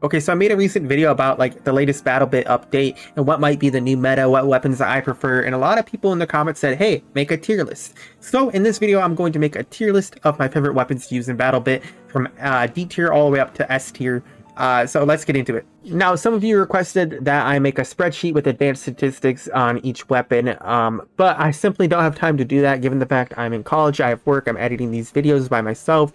Okay, so I made a recent video about like the latest Battlebit update and what might be the new meta, what weapons I prefer, and a lot of people in the comments said, hey, make a tier list. So in this video, I'm going to make a tier list of my favorite weapons to use in Battlebit from D tier all the way up to S tier. So let's get into it. Now, some of you requested that I make a spreadsheet with advanced statistics on each weapon, but I simply don't have time to do that given the fact I'm in college, I have work, I'm editing these videos by myself.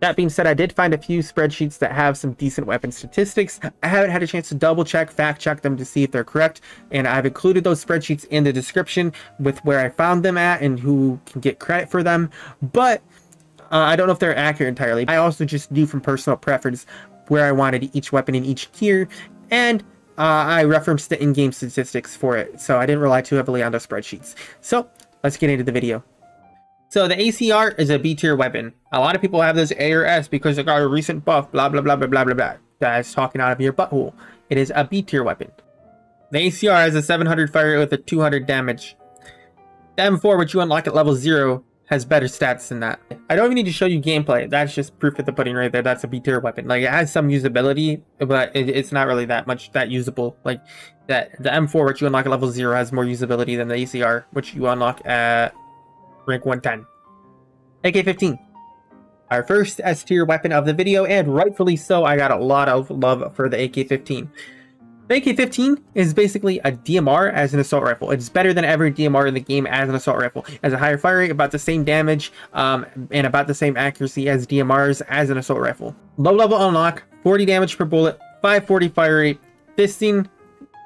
That being said, I did find a few spreadsheets that have some decent weapon statistics. I haven't had a chance to double check, fact check them to see if they're correct, and I've included those spreadsheets in the description with where I found them at and who can get credit for them, but I don't know if they're accurate entirely. I also just knew from personal preference where I wanted each weapon in each tier, and I referenced the in-game statistics for it, so I didn't rely too heavily on those spreadsheets. So let's get into the video. So the ACR is a B tier weapon. A lot of people have this A or S because it got a recent buff, blah blah blah blah blah blah blah. That's talking out of your butthole. It is a B tier weapon. The ACR has a 700 fire rate with a 200 damage. The M4, which you unlock at level 0, has better stats than that. I don't even need to show you gameplay. That's just proof of the pudding right there. That's a B tier weapon. Like, it has some usability, but it's not really that usable. Like the M4, which you unlock at level 0, has more usability than the ACR, which you unlock at rank 110. AK-15. Our first S tier weapon of the video, and rightfully so. I got a lot of love for the AK-15. The AK-15 is basically a DMR as an assault rifle. It's better than every DMR in the game as an assault rifle. It has a higher fire rate, about the same damage, and about the same accuracy as DMRs as an assault rifle. Low level unlock, 40 damage per bullet, 540 fire rate, fisting,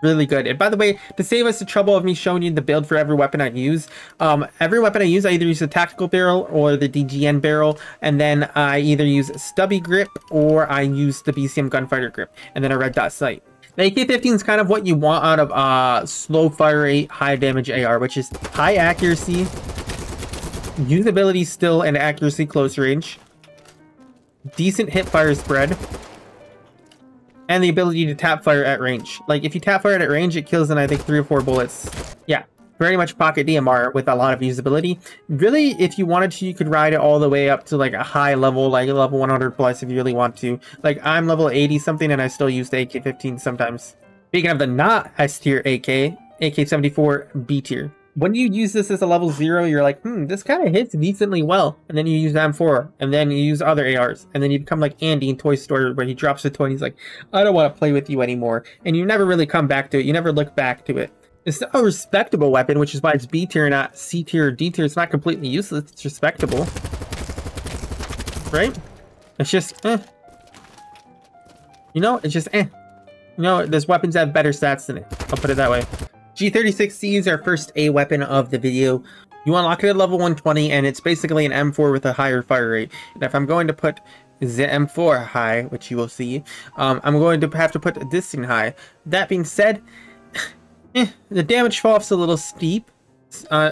really good. And by the way, to save us the trouble of me showing you the build for every weapon I use, I either use the tactical barrel or the DGN barrel, and then I either use stubby grip or I use the BCM gunfighter grip, and then a red dot sight. The AK-15 is kind of what you want out of slow fire rate, high damage AR, which is high accuracy, usability still, and accuracy close range, decent hip fire spread, and the ability to tap fire at range. Like, if you tap fire at range, it kills in, I think, 3 or 4 bullets. Yeah, very much pocket DMR with a lot of usability. Really, if you wanted to, you could ride it all the way up to, like, a high level, like level 100 plus if you really want to. Like, I'm level 80 something, and I still use the AK-15 sometimes. Speaking of the not S tier AK-74 B tier. When you use this as a level 0, you're like, this kind of hits decently well. And then you use the M4, and then you use other ARs, and then you become like Andy in Toy Story, where he drops a toy and he's like, I don't want to play with you anymore. And you never really come back to it. You never look back to it. It's a respectable weapon, which is why it's B tier, not C tier or D tier. It's not completely useless. It's respectable. Right? It's just, You know, it's just, You know, there's weapons that have better stats than it. I'll put it that way. G36C is our first A weapon of the video. You unlock it at level 120, and it's basically an M4 with a higher fire rate. And if I'm going to put the M4 high, which you will see, I'm going to have to put this thing high. That being said, the damage fall-off's a little steep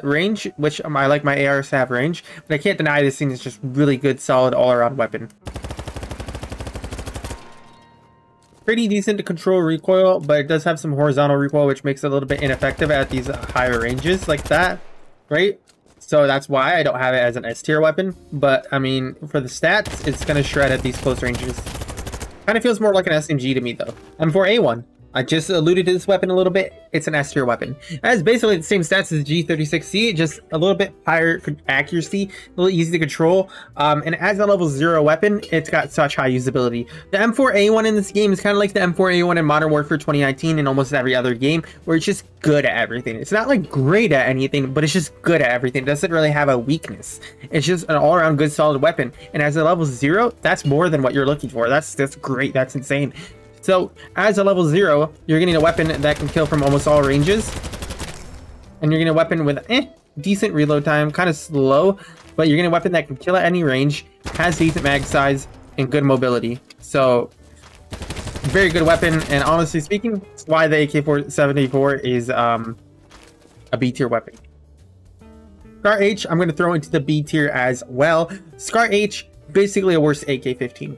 range, which I like my ARs to have range, but I can't deny this thing is just really good, solid, all-around weapon. Pretty decent to control recoil, but it does have some horizontal recoil, which makes it a little bit ineffective at these higher ranges like that, right? So that's why I don't have it as an S tier weapon, but I mean, for the stats, it's gonna shred at these close ranges. Kind of feels more like an SMG to me though. M4A1. I just alluded to this weapon a little bit. It's an S tier weapon. It has basically the same stats as the G36C, just a little bit higher accuracy, a little easy to control. And as a level 0 weapon, it's got such high usability. The M4A1 in this game is kind of like the M4A1 in Modern Warfare 2019 and almost every other game, where it's just good at everything. It's not like great at anything, but it's just good at everything. It doesn't really have a weakness. It's just an all-around good solid weapon. And as a level 0, that's more than what you're looking for. That's great. That's insane. So, as a level 0, you're getting a weapon that can kill from almost all ranges. And you're getting a weapon with decent reload time, kind of slow, but you're getting a weapon that can kill at any range, has decent mag size, and good mobility. So, very good weapon, and honestly speaking, that's why the AK-74 is a B tier weapon. Scar H, I'm going to throw into the B tier as well. Scar H, basically a worse AK-15.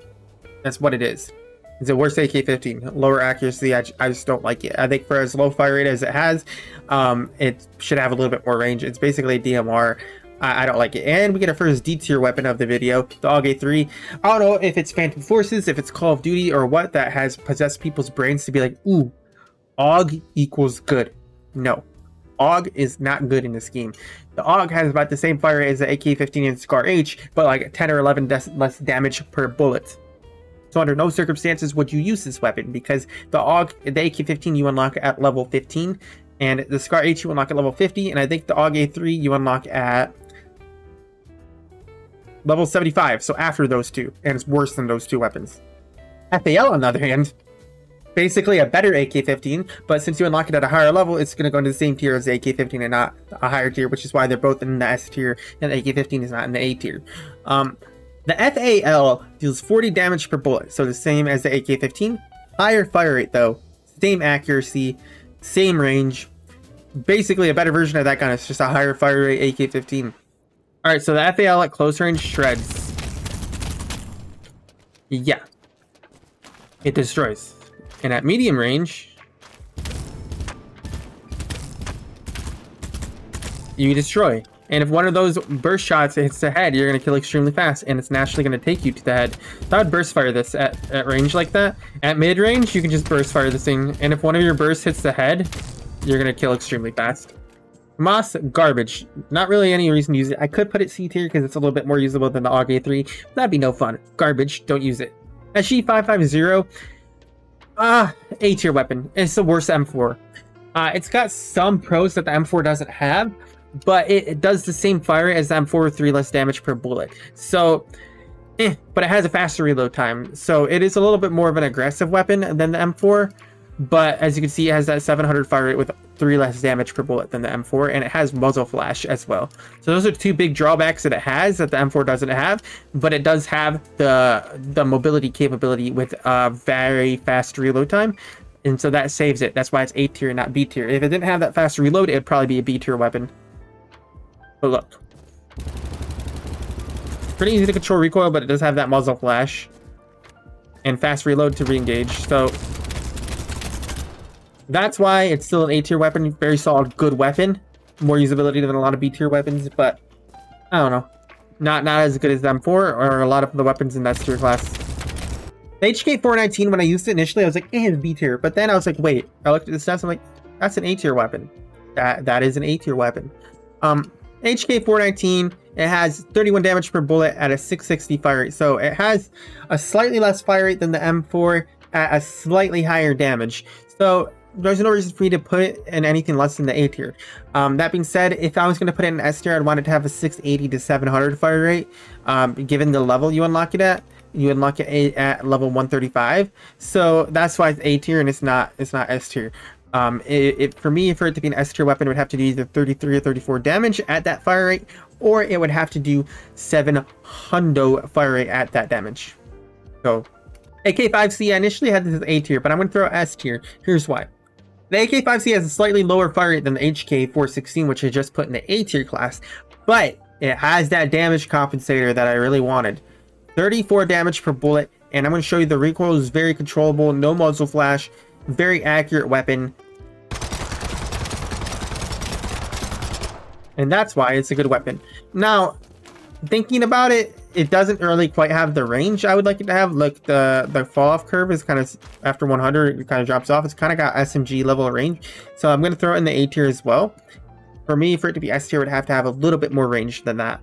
That's what it is. It's a worse AK-15. Lower accuracy, I just don't like it. I think for as low fire rate as it has, it should have a little bit more range. It's basically a DMR, I don't like it. And we get our first D tier weapon of the video, the AUG A3. I don't know if it's Phantom Forces, if it's Call of Duty, or what that has possessed people's brains to be like, ooh, AUG equals good. No, AUG is not good in this game. The AUG has about the same fire rate as the AK-15 and Scar H, but like 10 or 11 less damage per bullet. So under no circumstances would you use this weapon, because the AUG, the AK-15 you unlock at level 15, and the Scar H you unlock at level 50, and I think the AUG A3 you unlock at level 75, so after those two, and it's worse than those two weapons. FAL, on the other hand, basically a better AK-15, but since you unlock it at a higher level, it's going to go into the same tier as the AK-15 and not a higher tier, which is why they're both in the S tier, and the AK-15 is not in the A tier. The FAL deals 40 damage per bullet, so the same as the AK-15. Higher fire rate though, same accuracy, same range. Basically a better version of that gun, it's just a higher fire rate AK-15. Alright, so the FAL at close range shreds. Yeah. It destroys. And at medium range, you destroy. And if one of those burst shots hits the head, you're going to kill extremely fast, and it's naturally going to take you to the head. So I would burst fire this at range like that. At mid range, you can just burst fire this thing, and if one of your bursts hits the head, you're going to kill extremely fast. Moss, garbage. Not really any reason to use it. I could put it C tier because it's a little bit more usable than the AUG A3. That'd be no fun. Garbage. Don't use it. SG-550. A tier weapon. It's the worst M4. It's got some pros that the M4 doesn't have, but it does the same fire as the M4 with 3 less damage per bullet. So, but it has a faster reload time. So it is a little bit more of an aggressive weapon than the M4. But as you can see, it has that 700 fire rate with 3 less damage per bullet than the M4, and it has muzzle flash as well. So those are two big drawbacks that it has that the M4 doesn't have, but it does have the mobility capability with a very fast reload time, and so that saves it. That's why it's A tier, not B tier. If it didn't have that fast reload, it would probably be a B tier weapon. But look. Pretty easy to control recoil, but it does have that muzzle flash and fast reload to re-engage, so that's why it's still an A tier weapon. Very solid, good weapon. More usability than a lot of B tier weapons, but I don't know. Not as good as the M4 or a lot of the weapons in that tier class. The HK419, when I used it initially, I was like, it's B tier. But then I was like, wait. I looked at the stats, I'm like, that's an A tier weapon. That is an A tier weapon. HK419, it has 31 damage per bullet at a 660 fire rate. So it has a slightly less fire rate than the M4 at a slightly higher damage. So there's no reason for me to put it in anything less than the A tier. That being said, if I was going to put it in S tier, I'd want it to have a 680 to 700 fire rate. Given the level you unlock it at, you unlock it at level 135. So that's why it's A tier and it's not S tier. For me, for it to be an S tier weapon, it would have to do either 33 or 34 damage at that fire rate, or it would have to do 700 fire rate at that damage. So AK-5C, I initially had this as A tier, but I'm going to throw S tier. Here's why. The AK-5C has a slightly lower fire rate than the HK416, which I just put in the A tier class, but it has that damage compensator that I really wanted. 34 damage per bullet, and I'm going to show you the recoil is very controllable, no muzzle flash, very accurate weapon. And that's why it's a good weapon. Now, thinking about it, it doesn't really quite have the range I would like it to have. Look, the fall off curve is kind of, after 100, it kind of drops off. It's kind of got SMG level range. So I'm going to throw it in the A tier as well. For me, for it to be S tier, it would have to have a little bit more range than that.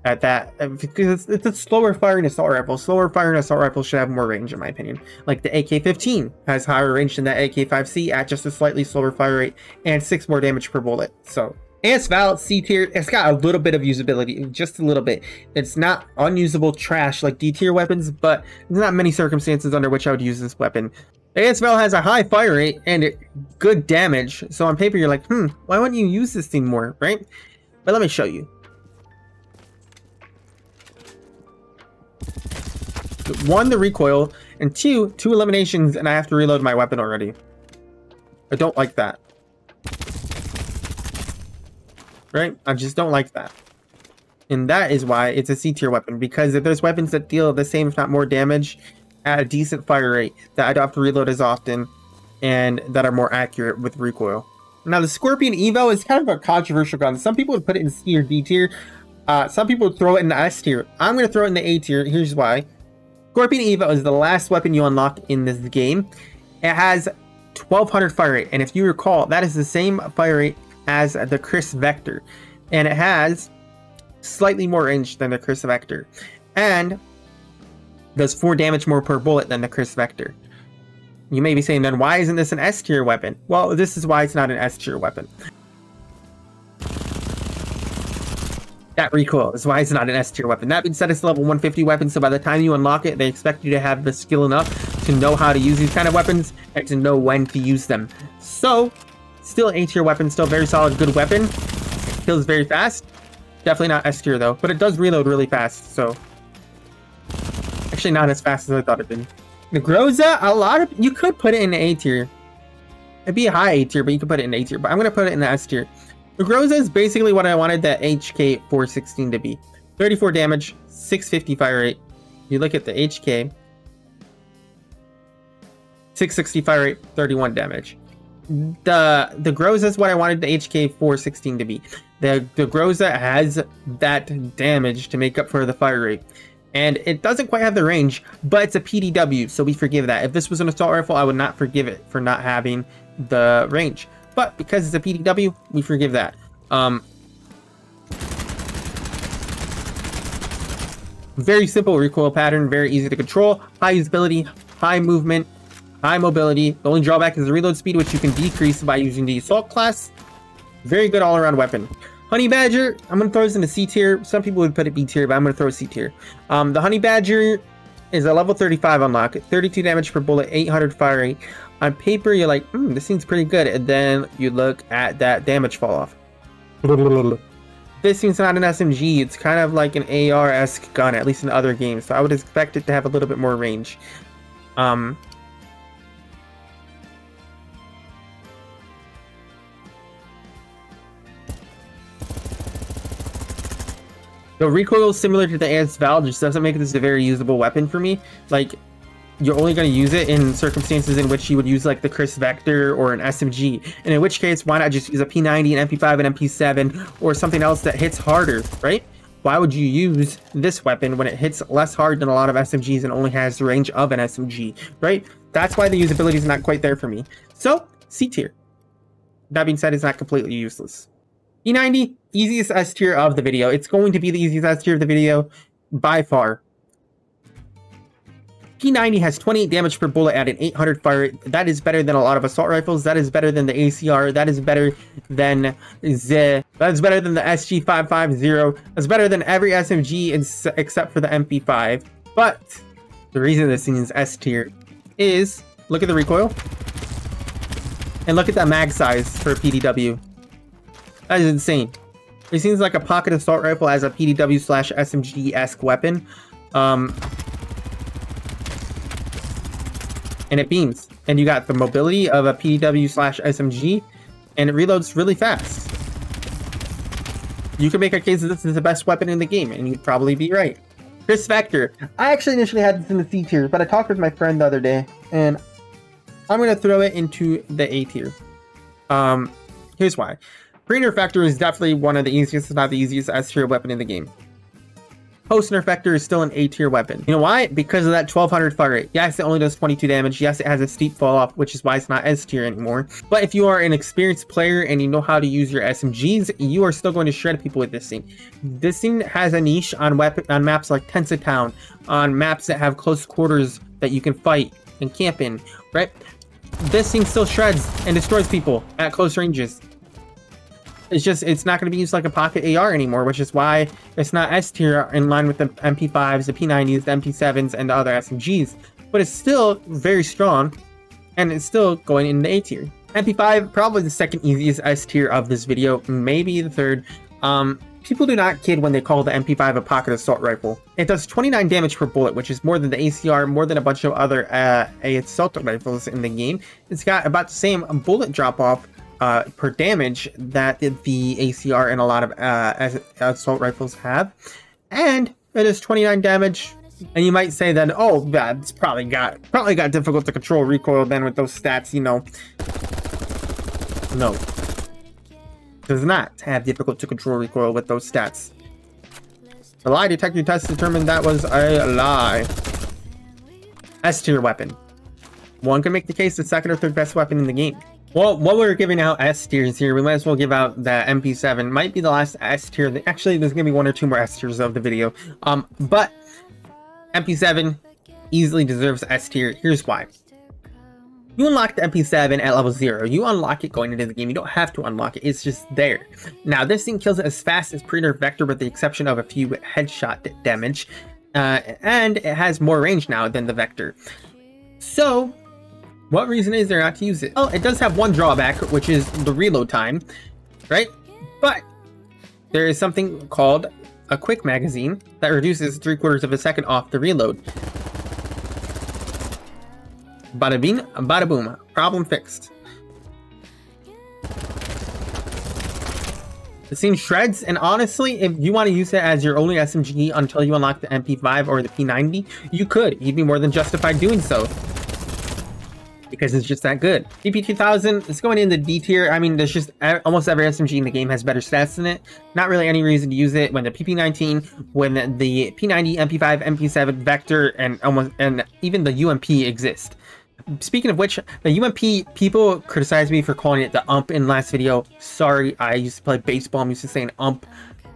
Because it's a slower firing assault rifle. Slower firing assault rifle should have more range, in my opinion. Like the AK-15 has higher range than that AK-5C at just a slightly slower fire rate and 6 more damage per bullet. So, and it's valid C tier. It's got a little bit of usability, just a little bit. It's not unusable trash like D tier weapons, but there's not many circumstances under which I would use this weapon. ASVAL has a high fire rate and good damage, so on paper you're like, why wouldn't you use this thing more, right? But let me show you. 1, the recoil, and 2 eliminations, and I have to reload my weapon already. I don't like that. Right? I just don't like that. And that is why it's a C tier weapon, because if there's weapons that deal the same if not more damage at a decent fire rate, that I don't have to reload as often, and that are more accurate with recoil. Now the Scorpion Evo is kind of a controversial gun. Some people would put it in C or D tier. Some people would throw it in the S tier. I'm going to throw it in the A tier. Here's why. Scorpion Eva is the last weapon you unlock in this game. It has 1200 fire rate, and if you recall, that is the same fire rate as the Chris Vector, and it has slightly more range than the Chris Vector, and does 4 damage more per bullet than the Chris Vector. You may be saying, then why isn't this an S tier weapon? Well, this is why it's not an S tier weapon. That recoil is why it's not an S tier weapon. That being said, it's a level 150 weapon, so by the time you unlock it, they expect you to have the skill enough to know how to use these kind of weapons and to know when to use them. So, still A tier weapon, still very solid, good weapon. Kills very fast. Definitely not S tier though, but it does reload really fast, so. Actually not as fast as I thought it'd been. The Groza, you could put it in the A tier. It'd be a high A tier, but you could put it in A tier, but I'm gonna put it in the S tier. The Groza is basically what I wanted the HK 416 to be. 34 damage, 650 fire rate. You look at the HK, 660 fire rate, 31 damage. The Groza is what I wanted the HK 416 to be. The Groza has that damage to make up for the fire rate. And it doesn't quite have the range, but it's a PDW, so we forgive that. If this was an assault rifle, I would not forgive it for not having the range. But because it's a PDW, we forgive that. Very simple recoil pattern, very easy to control, high usability, high movement, high mobility. The only drawback is the reload speed, which you can decrease by using the assault class. Very good all-around weapon. Honey Badger, I'm going to throw this in the C tier. Some people would put it B tier, but I'm going to throw a C tier. The Honey Badger is a level 35 unlock, 32 damage per bullet, 800 fire rate. On paper, you're like, this seems pretty good. And then you look at that damage fall off. This seems not an SMG. It's kind of like an AR-esque gun, at least in other games. So I would expect it to have a little bit more range. The recoil is similar to the AS Val, just doesn't make this a very usable weapon for me. Like, you're only going to use it in circumstances in which you would use like the Chris Vector or an SMG. And in which case, why not just use a P90, an MP5, an MP7, or something else that hits harder, right? Why would you use this weapon when it hits less hard than a lot of SMGs and only has the range of an SMG, right? That's why the usability is not quite there for me. So, C tier. That being said, it's not completely useless. P90, easiest S tier of the video. It's going to be the easiest S tier of the video by far. P90 has 28 damage per bullet at an 800 fire rate. That is better than a lot of assault rifles. That is better than the ACR. That is better than the SG550. That's better than every SMG except for the MP5. But the reason this thing is S tier is, look at the recoil. And look at that mag size for a PDW. That is insane. It seems like a pocket assault rifle as a PDW / SMG-esque weapon. And it beams. And you got the mobility of a PDW / SMG, and it reloads really fast. You can make a case that this is the best weapon in the game, and you'd probably be right. Chris Vector. I actually initially had this in the C tier, but I talked with my friend the other day, and I'm going to throw it into the A tier. Here's why. Pre-Nerf Vector is definitely one of the easiest, if not the easiest, S tier weapon in the game. Post-Nerf Vector is still an A tier weapon. You know why? Because of that 1200 fire rate. Yes, it only does 22 damage. Yes, it has a steep fall off, which is why it's not S tier anymore. But if you are an experienced player and you know how to use your SMGs, you are still going to shred people with this thing. This thing has a niche on maps like Tensa Town, on maps that have close quarters that you can fight and camp in, right? This thing still shreds and destroys people at close ranges. It's not going to be used like a pocket AR anymore, which is why it's not S tier in line with the MP5s, the P90s, the MP7s, and the other SMGs. But it's still very strong, and it's still going in the A tier. MP5, probably the second easiest S tier of this video, maybe the third. People do not kid when they call the MP5 a pocket assault rifle. It does 29 damage per bullet, which is more than the ACR, more than a bunch of other assault rifles in the game. It's got about the same bullet drop-off per damage that the ACR and a lot of assault rifles have, and it is 29 damage. And you might say then, oh, that's probably got difficult to control recoil then with those stats, you know. No, does not have difficult to control recoil with those stats. The lie detector test determined that was a lie. S tier weapon. One can make the case the second or third best weapon in the game. Well, while we're giving out S tiers here, we might as well give out the MP7. Might be the last S tier. Actually, there's gonna be one or two more S tiers of the video. But MP7 easily deserves S tier. Here's why. You unlock the MP7 at level 0. You unlock it going into the game. You don't have to unlock it. It's just there. Now, this thing kills it as fast as Predator Vector with the exception of a few headshot damage. And it has more range now than the Vector. So, what reason is there not to use it? Oh, it does have one drawback, which is the reload time, right? But there is something called a quick magazine that reduces 3/4 of a second off the reload. Bada bing, bada boom. Problem fixed. The scene shreds, and honestly, if you want to use it as your only SMG until you unlock the MP5 or the P90, you could. You'd be more than justified doing so. Because it's just that good. DP2000 is going in the D tier. I mean, there's just almost every SMG in the game has better stats than it. Not really any reason to use it when the PP19, when the P90, MP5, MP7, Vector, and even the UMP exist. Speaking of which, the UMP, people criticized me for calling it the UMP in last video. Sorry, I used to play baseball. I'm used to saying UMP.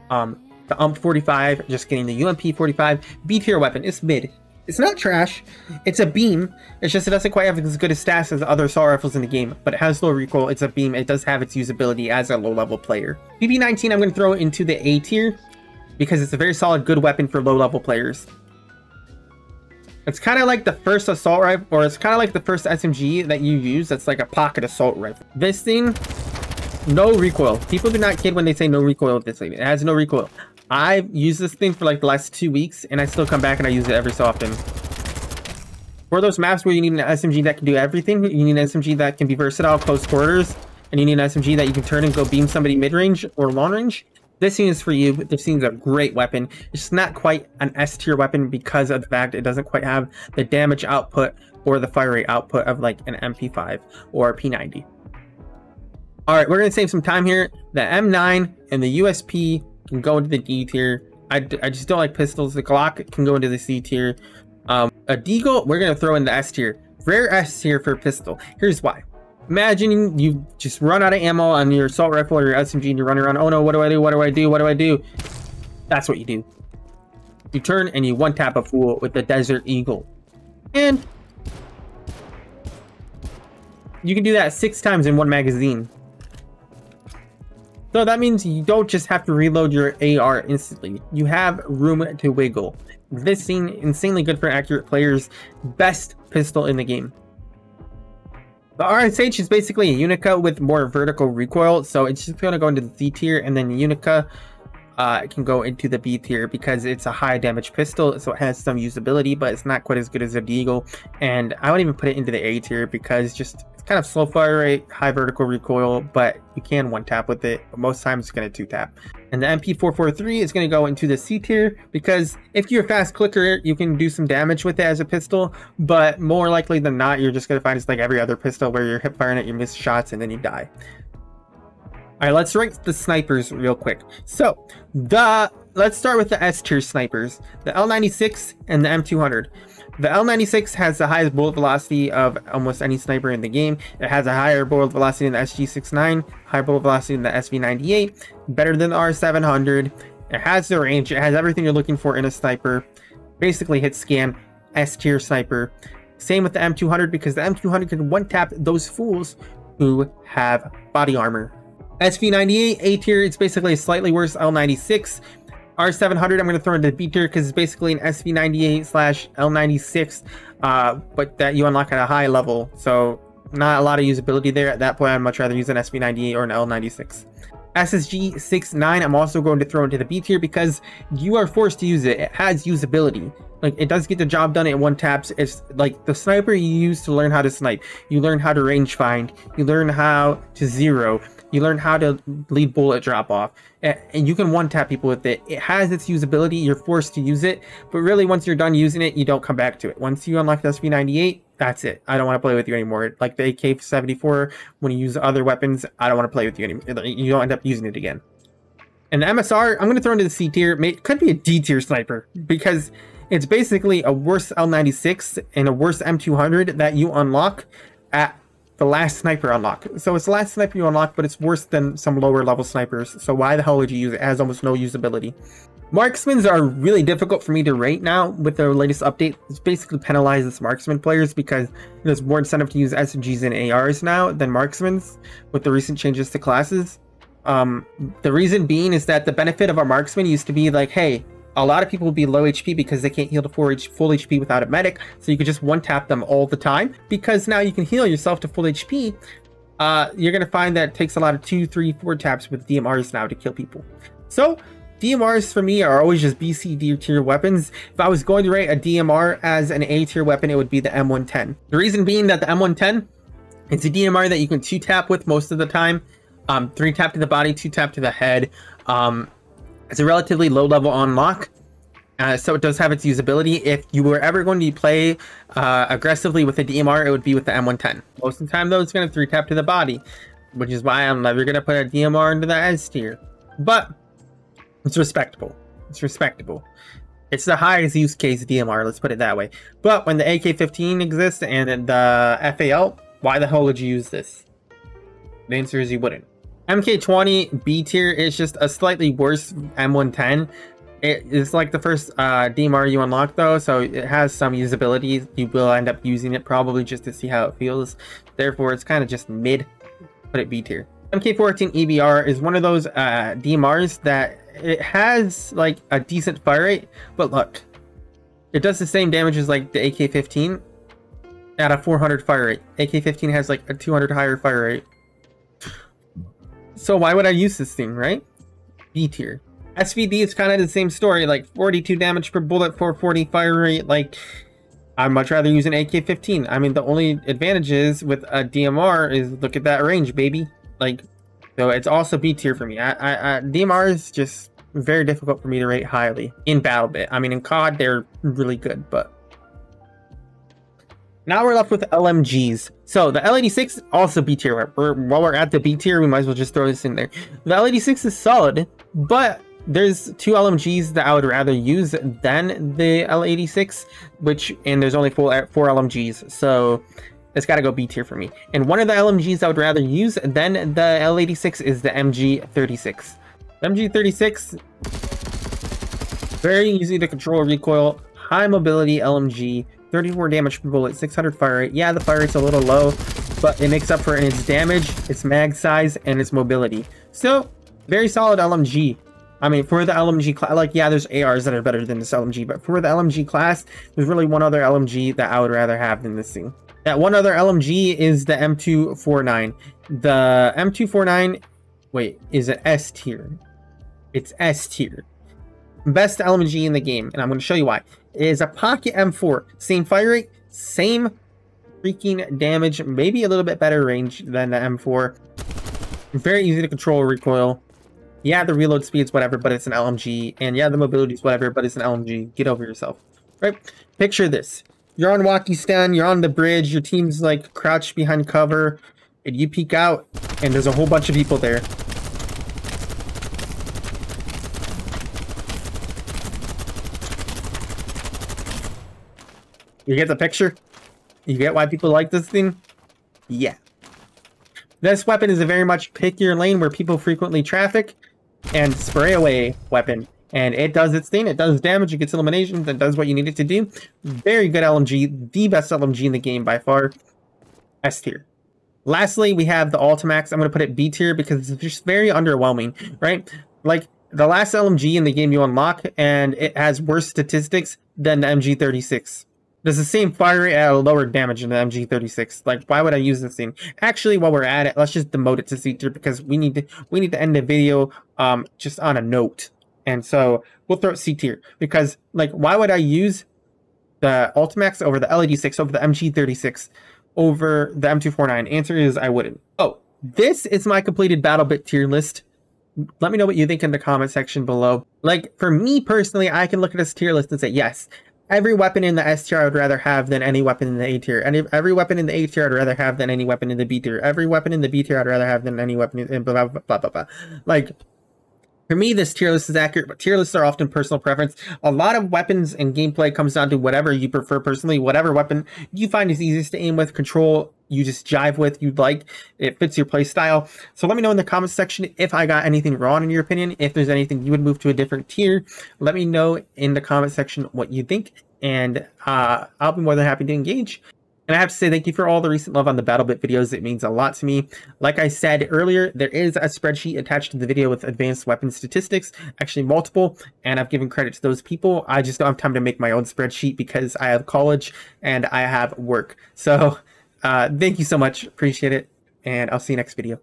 The UMP 45, just getting the UMP 45. B tier weapon, it's mid. It's not trash. It's a beam. It's just it doesn't quite have as good a stats as other assault rifles in the game, but it has low recoil. It's a beam. It does have its usability as a low-level player. PP19, I'm going to throw it into the A tier because it's a very solid, good weapon for low-level players. It's kind of like the first assault rifle, or it's kind of like the first SMG that you use that's like a pocket assault rifle. This thing, no recoil. People do not kid when they say no recoil with this thing. It has no recoil. I've used this thing for like the last 2 weeks, and I still come back and I use it every so often. For those maps where you need an SMG that can do everything, you need an SMG that can be versatile, close quarters, and you need an SMG that you can turn and go beam somebody mid-range or long-range, this thing is for you. This thing is a great weapon. It's not quite an S tier weapon because of the fact it doesn't quite have the damage output or the fire rate output of like an MP5 or a P90. Alright, we're going to save some time here. The M9 and the USP can go into the D tier. I just don't like pistols. The Glock can go into the C tier. A Deagle, we're going to throw in the S tier. Rare S tier for pistol. Here's why. Imagine you just run out of ammo on your assault rifle or your SMG and you run around. Oh no, what do I do? What do I do? What do I do? That's what you do. You turn and you one-tap a fool with the Desert Eagle. And you can do that 6 times in one magazine. So that means you don't just have to reload your AR instantly. You have room to wiggle. This thing, insanely good for accurate players. Best pistol in the game. The RSH is basically a Unica with more vertical recoil, so it's just going to go into the C tier, and then Unica can go into the B tier because it's a high damage pistol, so it has some usability, but it's not quite as good as a Deagle. And I wouldn't even put it into the A tier because it's kind of slow fire rate, high vertical recoil, but you can one tap with it. But most times it's going to 2-tap. And the MP443 is going to go into the C tier because if you're a fast clicker, you can do some damage with it as a pistol, but more likely than not, you're just going to find it's like every other pistol where you're hip firing it, you miss shots, and then you die. All right, let's rank the snipers real quick. So let's start with the S tier snipers, the L96 and the M200. The L96 has the highest bullet velocity of almost any sniper in the game. It has a higher bullet velocity than the SG69, higher bullet velocity than the SV98, better than the R700. It has the range. It has everything you're looking for in a sniper. Basically hit scan, S tier sniper. Same with the M200 because the M200 can one-tap those fools who have body armor. SV98, A tier, it's basically a slightly worse L96. R700, I'm going to throw into the B tier because it's basically an SV98/L96, but that you unlock at a high level. So not a lot of usability there. At that point, I'd much rather use an SV98 or an L96. SSG69, I'm also going to throw into the B tier because you are forced to use it. It has usability. Like, it does get the job done in one taps. It's like the sniper you use to learn how to snipe. You learn how to range find. You learn how to zero. You learn how to lead bullet drop off, and you can one-tap people with it. It has its usability. You're forced to use it, but really once you're done using it, you don't come back to it. Once you unlock the SV98, that's it. I don't want to play with you anymore. Like the AK-74, when you use other weapons, I don't want to play with you anymore. You don't end up using it again. And the MSR, I'm going to throw into the C tier. It could be a D tier sniper because it's basically a worse L96 and a worse M200 that you unlock at the last sniper unlock. So it's the last sniper you unlock, but it's worse than some lower level snipers. So why the hell would you use it? It has almost no usability. Marksmans are really difficult for me to rate now with the latest update. It's basically penalizes marksman players because there's more incentive to use SMGs and ARs now than marksmans with the recent changes to classes. The reason being is that the benefit of our marksman used to be like, hey, a lot of people will be low HP because they can't heal to full HP without a medic, so you could just one-tap them all the time. Because now you can heal yourself to full HP, you're going to find that it takes a lot of 2, 3, 4 taps with DMRs now to kill people. So DMRs for me are always just B, C, D tier weapons. If I was going to rate a DMR as an A tier weapon, it would be the M110. The reason being that the M110, it's a DMR that you can 2-tap with most of the time. 3-tap to the body, 2-tap to the head. It's a relatively low level unlock, so it does have its usability. If you were ever going to play aggressively with a DMR, it would be with the M110. Most of the time though, it's going to 3-tap to the body, which is why I'm never going to put a DMR into the S tier. But it's respectable. It's respectable. It's the highest use case DMR, let's put it that way. But when the AK-15 exists and the FAL, why the hell would you use this? The answer is you wouldn't. MK20 B tier is just a slightly worse M110. It's like the first DMR you unlock though, so it has some usability. You will end up using it probably just to see how it feels. Therefore, it's kind of just mid. Put it B tier. MK14 EBR is one of those DMRs that it has like a decent fire rate, but look, it does the same damage as like the AK-15 at a 400 fire rate. AK-15 has like a 200 higher fire rate. So why would I use this thing, right? B tier. SVD is kind of the same story, like 42 damage per bullet, 440 fire rate. Like, I'd much rather use an AK-15. I mean, the only advantages with a DMR is look at that range, baby. Like, so it's also B tier for me. DMR is just very difficult for me to rate highly in Battlebit. I mean, in COD, they're really good, but now we're left with LMGs. So the L86 also B tier. While we're at the B tier, we might as well just throw this in there. The L86 is solid, but there's 2 LMGs that I would rather use than the L86, and there's only 4 LMGs, so it's got to go B tier for me. And one of the LMGs I would rather use than the L86 is the MG36. The MG36, very easy to control recoil, high mobility LMG. 34 damage per bullet, 600 fire rate. Yeah, the fire rate's a little low, but it makes up for it in its damage, its mag size, and its mobility. So, very solid LMG. I mean, for the LMG class, like, yeah, there's ARs that are better than this LMG, but for the LMG class, there's really one other LMG that I would rather have than this thing. That one other LMG is the M249. The M249, wait, is it S tier? It's S tier. Best LMG in the game, and I'm going to show you why. It is a pocket M4. Same fire rate, same freaking damage, maybe a little bit better range than the M4. Very easy to control recoil. Yeah, the reload speed's whatever, but it's an LMG. And yeah, the mobility's whatever, but it's an LMG. Get over yourself. Right? Picture this. You're on Wakistan, you're on the bridge, your team's like crouched behind cover, and you peek out, and there's a whole bunch of people there. You get the picture? You get why people like this thing? Yeah. This weapon is a very much pick your lane where people frequently traffic and spray away weapon. And it does its thing. It does damage. It gets eliminations. It does what you need it to do. Very good LMG. The best LMG in the game by far. S tier. Lastly, we have the Ultimax. I'm going to put it B tier because it's just very underwhelming, right? Like, the last LMG in the game you unlock, and it has worse statistics than the MG36. Does the same fire rate at a lower damage in the MG36. Like, why would I use this thing? Actually, while we're at it, let's just demote it to C tier because we need to end the video just on a note. And so we'll throw it C tier because, like, why would I use the Ultimax over the L86 over the MG36 over the M249? Answer is I wouldn't. Oh, this is my completed Battlebit tier list. Let me know what you think in the comment section below. Like, for me personally, I can look at this tier list and say, yes, every weapon in the S tier I would rather have than any weapon in the A tier. And every weapon in the A tier I'd rather have than any weapon in the B tier. Every weapon in the B tier I'd rather have than any weapon in blah, blah, blah, blah, blah. Like, For me, this tier list is accurate, but tier lists are often personal preference. A lot of weapons and gameplay comes down to whatever you prefer personally, whatever weapon you find is easiest to aim with, control, you just jive with, you'd like, it fits your play style. So let me know in the comments section if I got anything wrong in your opinion, if there's anything you would move to a different tier. Let me know in the comment section what you think, and I'll be more than happy to engage. And I have to say thank you for all the recent love on the Battlebit videos. It means a lot to me. Like I said earlier, there is a spreadsheet attached to the video with advanced weapon statistics, actually multiple, and I've given credit to those people. I just don't have time to make my own spreadsheet because I have college and I have work. So thank you so much. Appreciate it. And I'll see you next video.